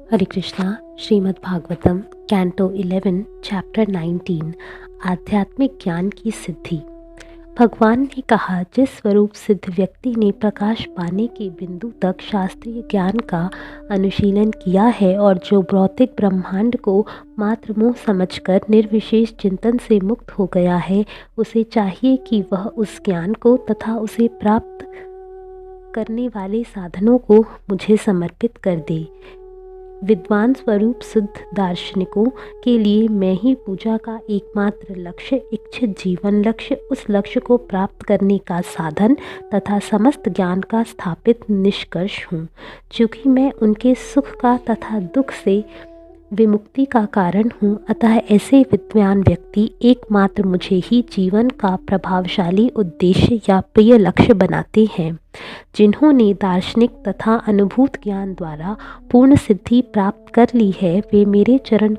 हरे Krishna. Shrimad Bhagavatam canto 11 chapter 19 आध्यात्मिक ज्ञान की सिद्धि। भगवान ने कहा, जिस स्वरूप सिद्ध व्यक्ति ने प्रकाश पाने के बिंदु तक शास्त्रीय ज्ञान का अनुशीलन किया है और जो भौतिक ब्रह्मांड को मात्र मोह समझकर निर्विशेष चिंतन से मुक्त हो गया है, उसे चाहिए कि वह उस ज्ञान को तथा उसे प्राप्त करने वाले साधनों को मुझे समर्पित कर दे। विद्वान स्वरूप शुद्ध दार्शनिकों के लिए मैं ही पूजा का एकमात्र लक्ष्य, इच्छित जीवन लक्ष्य, उस लक्ष्य को प्राप्त करने का साधन तथा समस्त ज्ञान का स्थापित निष्कर्ष हूँ। चूँकि मैं उनके सुख का तथा दुख से विमुक्ति का कारण हूँ, अतः ऐसे विद्वान व्यक्ति एकमात्र मुझे ही जीवन का प्रभावशाली उद्देश्य या प्रिय लक्ष्य बनाते हैं। जिन्होंने दार्शनिक तथा अनुभूत ज्ञान द्वारा पूर्ण सिद्धि प्राप्त कर ली है, वे मेरे चरण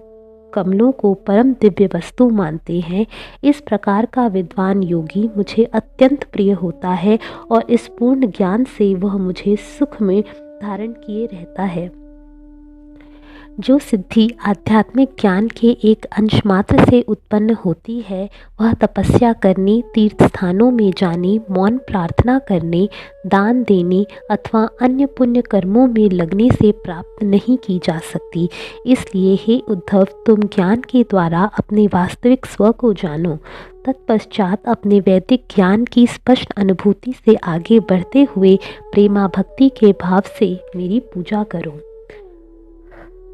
कमलों को परम दिव्य वस्तु मानते हैं। इस प्रकार का विद्वान योगी मुझे अत्यंत प्रिय होता है और इस पूर्ण ज्ञान से वह मुझे सुख में धारण किए रहता है। जो सिद्धि आध्यात्मिक ज्ञान के एक अंश मात्र से उत्पन्न होती है, वह तपस्या करने, तीर्थ स्थानों में जाने, मौन प्रार्थना करने, दान देने अथवा अन्य पुण्य कर्मों में लगने से प्राप्त नहीं की जा सकती। इसलिए हे उद्धव, तुम ज्ञान के द्वारा अपने वास्तविक स्व को जानो। तत्पश्चात अपने वैदिक ज्ञान की स्पष्ट अनुभूति से आगे बढ़ते हुए प्रेमा भक्ति के भाव से मेरी पूजा करो।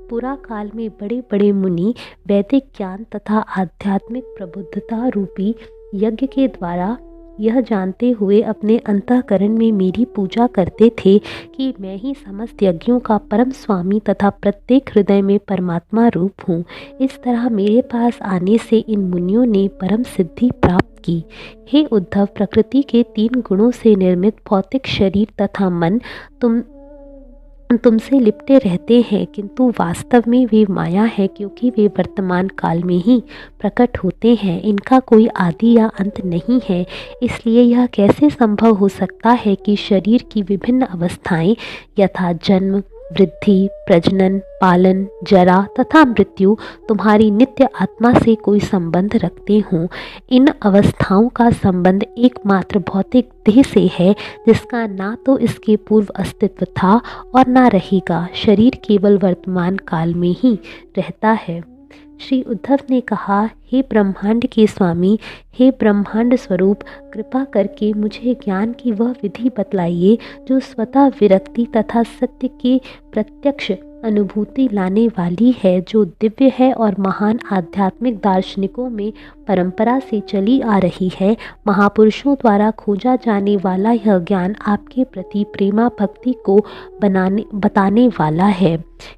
पुरा काल में बड़े बड़े मुनि वैदिक ज्ञान तथा आध्यात्मिक प्रबुद्धता रूपी यज्ञ के द्वारा यह जानते हुए अपने अंतःकरण में मेरी पूजा करते थे कि मैं ही समस्त यज्ञों का परम स्वामी तथा प्रत्येक हृदय में परमात्मा रूप हूँ। इस तरह मेरे पास आने से इन मुनियों ने परम सिद्धि प्राप्त की। हे उद्धव, प्रकृति के 3 गुणों से निर्मित भौतिक शरीर तथा मन तुमसे लिपटे रहते हैं, किंतु वास्तव में वे माया है, क्योंकि वे वर्तमान काल में ही प्रकट होते हैं। इनका कोई आदि या अंत नहीं है। इसलिए यह कैसे संभव हो सकता है कि शरीर की विभिन्न अवस्थाएं यथा जन्म, वृद्धि, प्रजनन, पालन, जरा तथा मृत्यु तुम्हारी नित्य आत्मा से कोई संबंध रखते हों। इन अवस्थाओं का संबंध एकमात्र भौतिक देह से है, जिसका ना तो इसके पूर्व अस्तित्व था और ना रहेगा। शरीर केवल वर्तमान काल में ही रहता है। श्री उद्धव ने कहा, हे ब्रह्मांड के स्वामी, हे ब्रह्मांड स्वरूप, कृपा करके मुझे ज्ञान की वह विधि बतलाइए जो स्वतः विरक्ति तथा सत्य की प्रत्यक्ष अनुभूति लाने वाली है, जो दिव्य है और महान आध्यात्मिक दार्शनिकों में परंपरा से चली आ रही है। महापुरुषों द्वारा खोजा जाने वाला यह ज्ञान आपके प्रति प्रेमा भक्ति को बताने वाला है।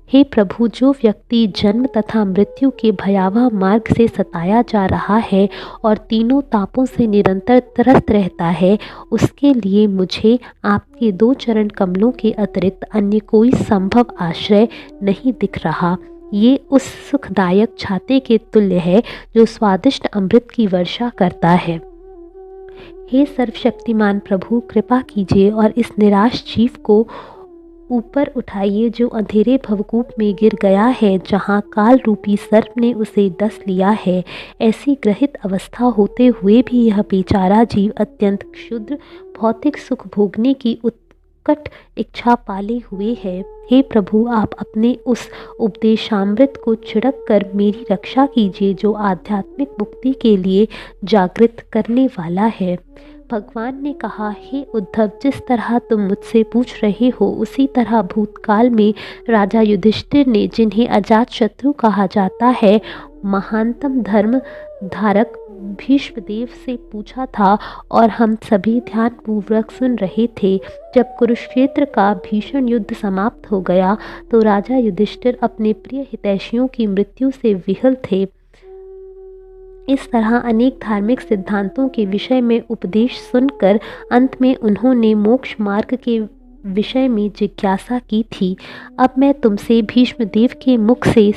हे प्रभु, जो व्यक्ति जन्म तथा मृत्यु के भयावह मार्ग से सताया जा रहा है और तीनों तापों से निरंतर त्रस्त रहता है, उसके लिए मुझे आपके 2 चरण कमलों के अतिरिक्त अन्य कोई संभव आश्रय नहीं दिख रहा। ये उस सुखदायक छाते के तुल्य है जो स्वादिष्ट अमृत की वर्षा करता है। हे सर्वशक्तिमान प्रभु, कृपा कीजिए और इस निराश जीव को ऊपर उठाइए जो अंधेरे भवकूप में गिर गया है, जहाँ काल रूपी सर्प ने उसे डस लिया है। ऐसी ग्रहित अवस्था होते हुए भी यह बेचारा जीव अत्यंत क्षुद्र भौतिक सुख भोगने की उत्कट इच्छा पाले हुए है। हे प्रभु, आप अपने उस उपदेशामृत को छिड़क कर मेरी रक्षा कीजिए जो आध्यात्मिक मुक्ति के लिए जागृत करने वाला है। भगवान ने कहा, हे उद्धव, जिस तरह तुम मुझसे पूछ रहे हो, उसी तरह भूतकाल में राजा युधिष्ठिर ने, जिन्हें अजात शत्रु कहा जाता है, महानतम धर्म धारक भीष्मदेव से पूछा था और हम सभी ध्यानपूर्वक सुन रहे थे। जब कुरुक्षेत्र का भीषण युद्ध समाप्त हो गया तो राजा युधिष्ठिर अपने प्रिय हितैषियों की मृत्यु से विह्वल थे। इस तरह अनेक धार्मिक सिद्धांतों के विषय में उपदेश सुनकर अंत में उन्होंने मोक्ष मार्ग के विषय में जिज्ञासा की थी। अब मैं तुमसे भीष्मदेव के मुख से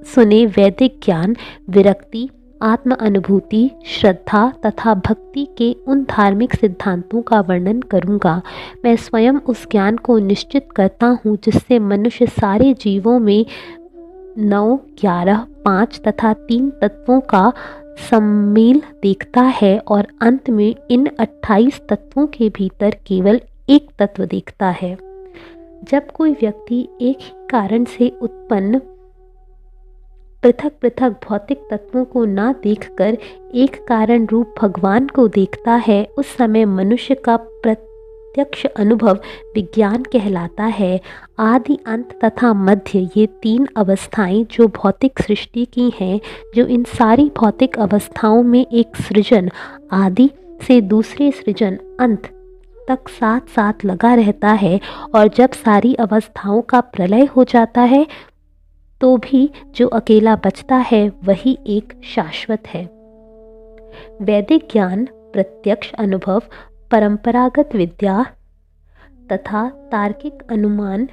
सुने वैदिक ज्ञान, विरक्ति आत्म अनुभूति, श्रद्धा तथा भक्ति के उन धार्मिक सिद्धांतों का वर्णन करूँगा। मैं स्वयं उस ज्ञान को निश्चित करता हूँ जिससे मनुष्य सारे जीवों में 9, 11, 5 तथा 3 तत्वों का सम्मेल देखता है और अंत में इन 28 तत्वों के भीतर केवल एक तत्व देखता है। जब कोई व्यक्ति एक ही कारण से उत्पन्न पृथक पृथक भौतिक तत्वों को ना देखकर एक कारण रूप भगवान को देखता है, उस समय मनुष्य का प्रत्यक्ष अनुभव विज्ञान कहलाता है। आदि, अंत तथा मध्य, ये 3 अवस्थाएं जो भौतिक सृष्टि की हैं, जो इन सारी भौतिक अवस्थाओं में एक सृजन आदि से दूसरे सृजन अंत तक साथ साथ लगा रहता है, और जब सारी अवस्थाओं का प्रलय हो जाता है तो भी जो अकेला बचता है वही एक शाश्वत है। वैदिक ज्ञान, प्रत्यक्ष अनुभव, परंपरागत विद्या तथा तार्किक अनुमान,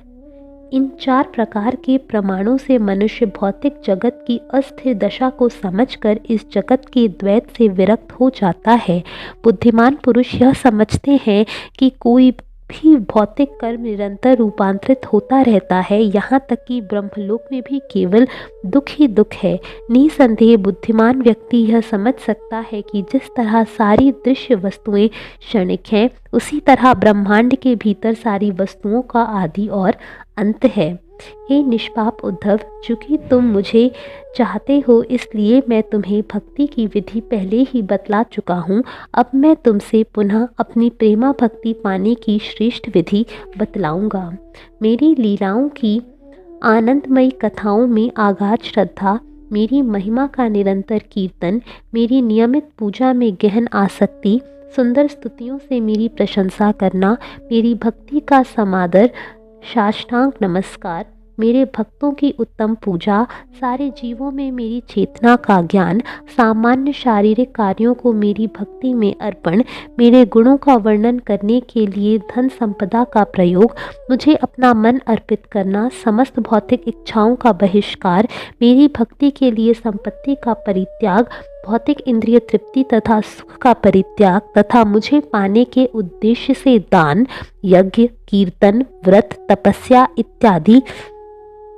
इन 4 प्रकार के प्रमाणों से मनुष्य भौतिक जगत की अस्थिर दशा को समझकर इस जगत के द्वैत से विरक्त हो जाता है। बुद्धिमान पुरुष यह समझते हैं कि कोई भी भौतिक कर्म निरंतर रूपांतरित होता रहता है, यहाँ तक कि ब्रह्मलोक में भी केवल दुख ही दुख है। निसंदेह बुद्धिमान व्यक्ति यह समझ सकता है कि जिस तरह सारी दृश्य वस्तुएं क्षणिक हैं, उसी तरह ब्रह्मांड के भीतर सारी वस्तुओं का आदि और अंत है। हे निष्पाप उद्धव, चूँकि तुम मुझे चाहते हो इसलिए मैं तुम्हें भक्ति की विधि पहले ही बतला चुका हूँ। अब मैं तुमसे पुनः अपनी प्रेमा भक्ति पाने की श्रेष्ठ विधि बतलाऊँगा। मेरी लीलाओं की आनंदमयी कथाओं में आगाध श्रद्धा, मेरी महिमा का निरंतर कीर्तन, मेरी नियमित पूजा में गहन आसक्ति, सुंदर स्तुतियों से मेरी प्रशंसा करना, मेरी भक्ति का समादर, साष्टांग नमस्कार, मेरे भक्तों की उत्तम पूजा, सारे जीवों में मेरी चेतना का ज्ञान, सामान्य शारीरिक कार्यों को मेरी भक्ति में अर्पण, मेरे गुणों का वर्णन करने के लिए धन संपदा का प्रयोग, मुझे अपना मन अर्पित करना, समस्त भौतिक इच्छाओं का बहिष्कार, मेरी भक्ति के लिए संपत्ति का परित्याग, भौतिक इंद्रिय तृप्ति तथा सुख का परित्याग तथा मुझे पाने के उद्देश्य से दान, यज्ञ, कीर्तन, व्रत, तपस्या इत्यादि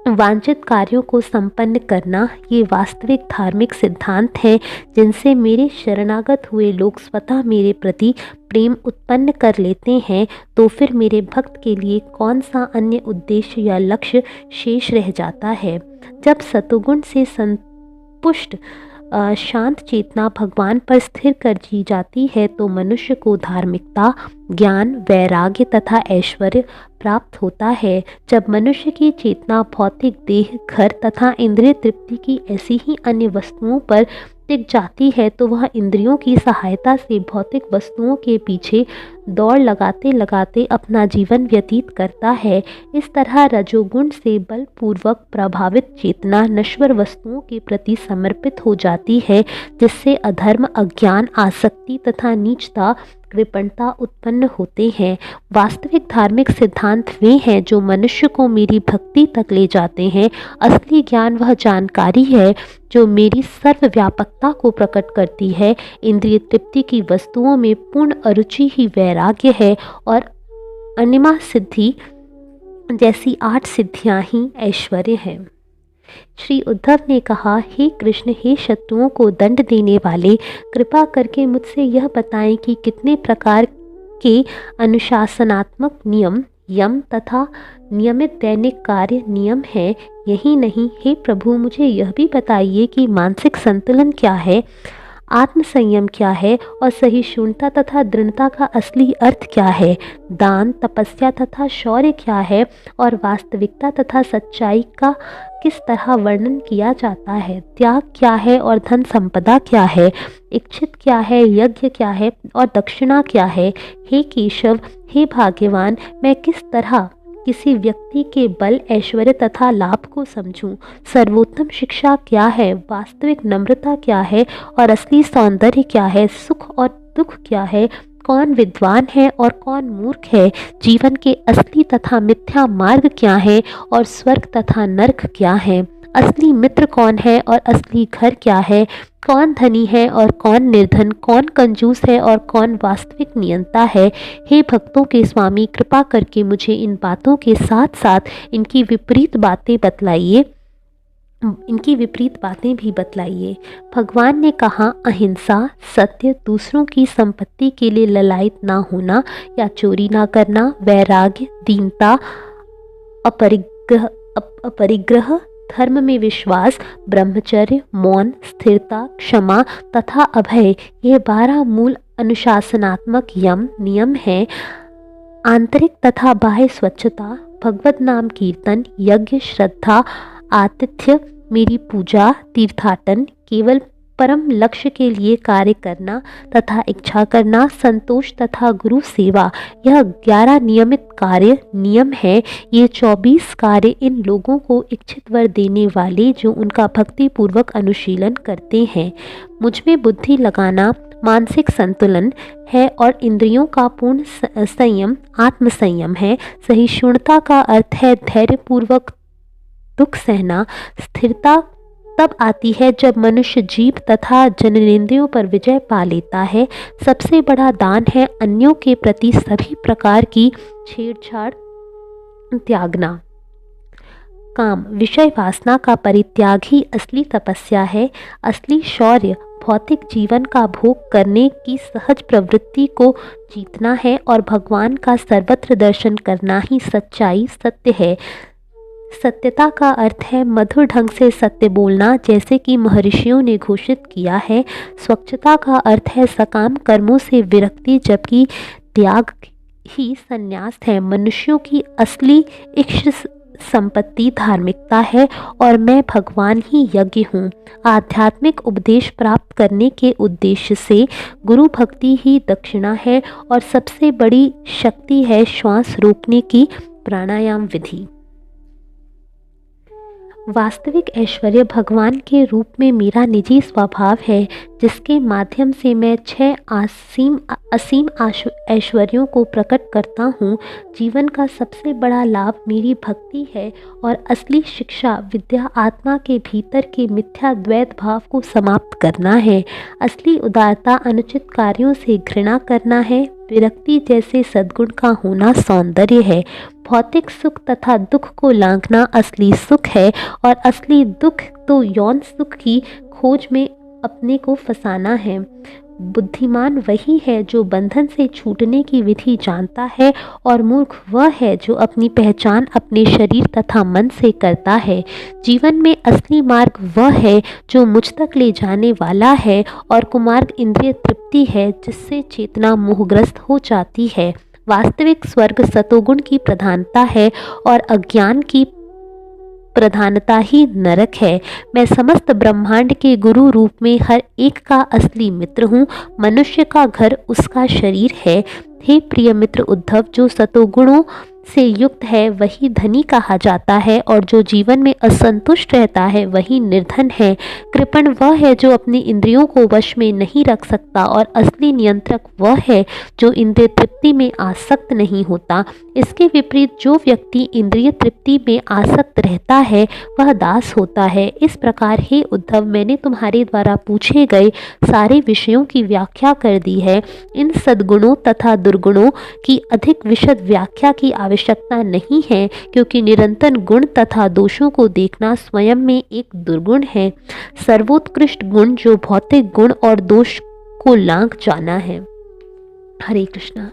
वांछित कार्यों को संपन्न करना, ये वास्तविक धार्मिक सिद्धांत हैं जिनसे मेरे शरणागत हुए लोग स्वतः मेरे प्रति प्रेम उत्पन्न कर लेते हैं। तो फिर मेरे भक्त के लिए कौन सा अन्य उद्देश्य या लक्ष्य शेष रह जाता है। जब सतुगुण से संपुष्ट शांत चेतना भगवान पर स्थिर कर दी जाती है तो मनुष्य को धार्मिकता, ज्ञान, वैराग्य तथा ऐश्वर्य प्राप्त होता है। जब मनुष्य की चेतना भौतिक देह, घर तथा इंद्रिय तृप्ति की ऐसी ही अन्य वस्तुओं पर टिक जाती है तो वह इंद्रियों की सहायता से भौतिक वस्तुओं के पीछे दौड़ लगाते लगाते अपना जीवन व्यतीत करता है। इस तरह रजोगुण से बलपूर्वक प्रभावित चेतना नश्वर वस्तुओं के प्रति समर्पित हो जाती है, जिससे अधर्म, अज्ञान, आसक्ति तथा नीचता, कृपणता उत्पन्न होते हैं। वास्तविक धार्मिक सिद्धांत वे हैं जो मनुष्य को मेरी भक्ति तक ले जाते हैं। असली ज्ञान वह जानकारी है जो मेरी सर्वव्यापकता को प्रकट करती है। इंद्रिय तृप्ति की वस्तुओं में पूर्ण अरुचि ही वैराग्य है और अनिमा सिद्धि जैसी 8 सिद्धियां ही ऐश्वर्य है। श्री उद्धव ने कहा, हे कृष्ण, हे शत्रुओं को दंड देने वाले, कृपा करके मुझसे यह बताएं कि कितने प्रकार के अनुशासनात्मक नियम, यम तथा नियमित दैनिक कार्य नियम हैं। यही नहीं, हे प्रभु, मुझे यह भी बताइए कि मानसिक संतुलन क्या है, आत्म संयम क्या है और सहिष्णुता तथा दृढ़ता का असली अर्थ क्या है, दान, तपस्या तथा शौर्य क्या है और वास्तविकता तथा सच्चाई का किस तरह वर्णन किया जाता है, त्याग क्या है और धन संपदा क्या है, इच्छित क्या है, यज्ञ क्या है और दक्षिणा क्या है। हे केशव, हे भाग्यवान, मैं किस तरह किसी व्यक्ति के बल, ऐश्वर्य तथा लाभ को समझूं, सर्वोत्तम शिक्षा क्या है, वास्तविक नम्रता क्या है और असली सौंदर्य क्या है, सुख और दुख क्या है, कौन विद्वान है और कौन मूर्ख है, जीवन के असली तथा मिथ्या मार्ग क्या है और स्वर्ग तथा नरक क्या है, असली मित्र कौन है और असली घर क्या है, कौन धनी है और कौन निर्धन, कौन कंजूस है और कौन वास्तविक नियंता है। हे भक्तों के स्वामी, कृपा करके मुझे इन बातों के साथ साथ इनकी विपरीत बातें भी बतलाइए। भगवान ने कहा, अहिंसा, सत्य, दूसरों की संपत्ति के लिए ललायत ना होना या चोरी ना करना, वैराग्य, दीनता, अपरिग्रह, धर्म में विश्वास, ब्रह्मचर्य, मौन, स्थिरता, क्षमा तथा अभय, ये 12 मूल अनुशासनात्मक नियम हैं। आंतरिक तथा बाह्य स्वच्छता, भगवत नाम कीर्तन, यज्ञ, श्रद्धा, आतिथ्य, मेरी पूजा, तीर्थाटन, केवल परम लक्ष्य के लिए कार्य करना तथा इच्छा करना, संतोष तथा गुरु सेवा, यह 11 नियमित कार्य नियम है। ये 24 कार्य इन लोगों को इच्छित वर देने वाले जो उनका भक्ति पूर्वक अनुशीलन करते हैं। मुझ में बुद्धि लगाना मानसिक संतुलन है और इंद्रियों का पूर्ण संयम आत्मसंयम है। सहिष्णुता का अर्थ है धैर्यपूर्वक दुख सहना। स्थिरता तब आती है जब मनुष्य जीव तथा जननेंद्रियों पर विजय पा लेता है। सबसे बड़ा दान है अन्यों के प्रति सभी प्रकार की छेड़छाड़ त्यागना। काम, विषय वासना का परित्याग ही असली तपस्या है। असली शौर्य भौतिक जीवन का भोग करने की सहज प्रवृत्ति को जीतना है और भगवान का सर्वत्र दर्शन करना ही सच्चाई सत्य है। सत्यता का अर्थ है मधुर ढंग से सत्य बोलना, जैसे कि महर्षियों ने घोषित किया है। स्वच्छता का अर्थ है सकाम कर्मों से विरक्ति, जबकि त्याग ही संन्यास है। मनुष्यों की असली इष्ट संपत्ति धार्मिकता है और मैं भगवान ही यज्ञ हूँ। आध्यात्मिक उपदेश प्राप्त करने के उद्देश्य से गुरु भक्ति ही दक्षिणा है और सबसे बड़ी शक्ति है श्वास रोकने की प्राणायाम विधि। वास्तविक ऐश्वर्य भगवान के रूप में मेरा निजी स्वभाव है, जिसके माध्यम से मैं 6 असीम ऐश्वर्यों को प्रकट करता हूँ। जीवन का सबसे बड़ा लाभ मेरी भक्ति है और असली शिक्षा विद्या आत्मा के भीतर के मिथ्या द्वैत भाव को समाप्त करना है। असली उदारता अनुचित कार्यों से घृणा करना है। विरक्ति जैसे सद्गुण का होना सौंदर्य है। भौतिक सुख तथा दुख को लांघना असली सुख है और असली दुख तो यौन सुख की खोज में अपने को फंसाना है। बुद्धिमान वही है जो बंधन से छूटने की विधि जानता है और मूर्ख वह है जो अपनी पहचान अपने शरीर तथा मन से करता है। जीवन में असली मार्ग वह है जो मुझ तक ले जाने वाला है और कुमार्ग इंद्रिय तृप्ति है, जिससे चेतना मोहग्रस्त हो जाती है। वास्तविक स्वर्ग सतोगुण की प्रधानता है और अज्ञान की प्रधानता ही नरक है। मैं समस्त ब्रह्मांड के गुरु रूप में हर एक का असली मित्र हूँ। मनुष्य का घर उसका शरीर है। हे प्रिय मित्र उद्धव, जो सतोगुणों से युक्त है वही धनी कहा जाता है और जो जीवन में असंतुष्ट रहता है वही निर्धन है। कृपण वह है जो अपनी इंद्रियों को वश में नहीं रख सकता और असली नियंत्रक वह है जो इंद्रिय तृप्ति में आसक्त नहीं होता। इसके विपरीत जो व्यक्ति इंद्रिय तृप्ति में आसक्त रहता है वह दास होता है। इस प्रकार हे उद्धव, मैंने तुम्हारे द्वारा पूछे गए सारे विषयों की व्याख्या कर दी है। इन सद्गुणों तथा दुर्गुणों की अधिक विशद व्याख्या की आवश्यकता नहीं है, क्योंकि निरंतर गुण तथा दोषों को देखना स्वयं में एक दुर्गुण है। सर्वोत्कृष्ट गुण जो भौतिक गुण और दोष को लांघ जाना है। हरे कृष्णा।